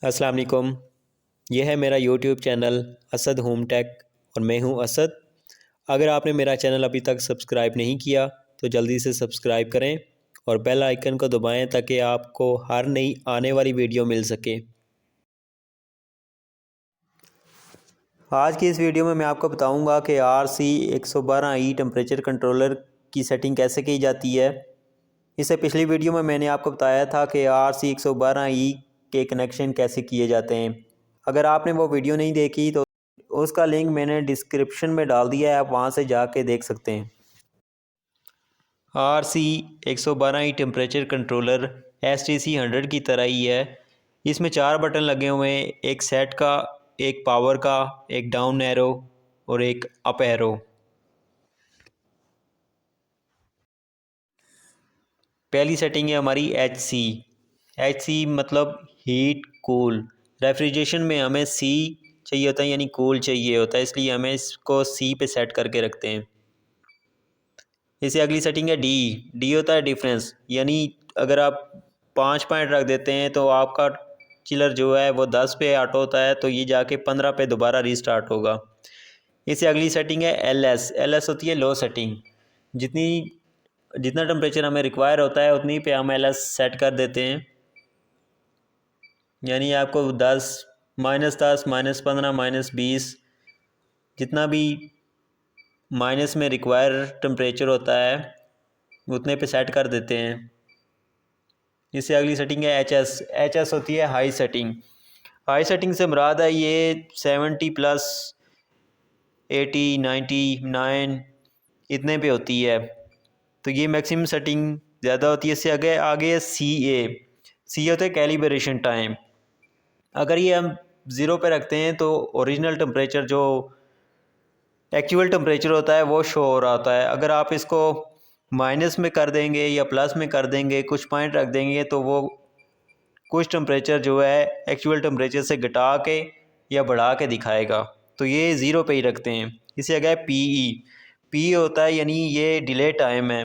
अस्सलाम वालेकुम। यह है मेरा YouTube channel Asad home tech और मैं हूं असद। अगर आपने मेरा चैनल अभी तक सब्सक्राइब नहीं किया तो जल्दी से सब्सक्राइब करें और बेल आइकन को दबाएं ताकि आपको हर नई आने वाली वीडियो मिल सके। आज की इस वीडियो में मैं आपको बताऊंगा कि RC112E टेम्परेचर कंट्रोलर की सेटिंग कैसे की जाती है। इससे पिछली वीडियो में मैंने आपको बताया था कि RC112E के कनेक्शन कैसे किए जाते हैं। अगर आपने वो वीडियो नहीं देखी तो उसका लिंक मैंने डिस्क्रिप्शन में डाल दिया है, आप वहाँ से जाके देख सकते हैं। RC112E टेम्परेचर कंट्रोलर STC100 की तरह ही है। इसमें 4 बटन लगे हुए हैं, एक सेट का, एक पावर का, एक डाउन एरो और एक अप एरो। पहली सेटिंग है हमारी HC मतलब हीट कूल। रेफ्रिजरेशन में हमें C चाहिए होता है, यानी कूल चाहिए होता है, इसलिए हमें इसको C पे सेट करके रखते हैं। इससे अगली सेटिंग है डी होता है डिफरेंस, यानी अगर आप 5 पॉइंट रख देते हैं तो आपका चिलर जो है वो 10 पे ऑटो होता है, तो ये जाके 15 पे दोबारा रीस्टार्ट होगा। इससे अगली सेटिंग है एल एस होती है लो सेटिंग। जितनी जितना टेम्परेचर हमें रिक्वायर होता है उतनी पे हम LS सेट कर देते हैं, यानी आपको 10, -10, -15, -20 जितना भी माइनस में रिक्वायर टेम्परेचर होता है उतने पे सेट कर देते हैं। इससे अगली सेटिंग है एच एस होती है हाई सेटिंग से मुराद है ये 70+, 80, 99 इतने पे होती है, तो ये मैक्सिमम सेटिंग ज़्यादा होती है। इससे आगे सी होता है कैलिब्रेशन टाइम। अगर ये हम 0 पे रखते हैं तो ओरिजिनल टेम्परेचर जो एक्चुअल टेम्परेचर होता है वो शो हो रहा होता है। अगर आप इसको माइनस में कर देंगे या प्लस में कर देंगे, कुछ पॉइंट रख देंगे, तो वो कुछ टेम्परेचर जो है एक्चुअल टेम्परेचर से घटा के या बढ़ा के दिखाएगा, तो ये 0 पे ही रखते हैं। इससे आगे पी होता है, यानी ये डिले टाइम है।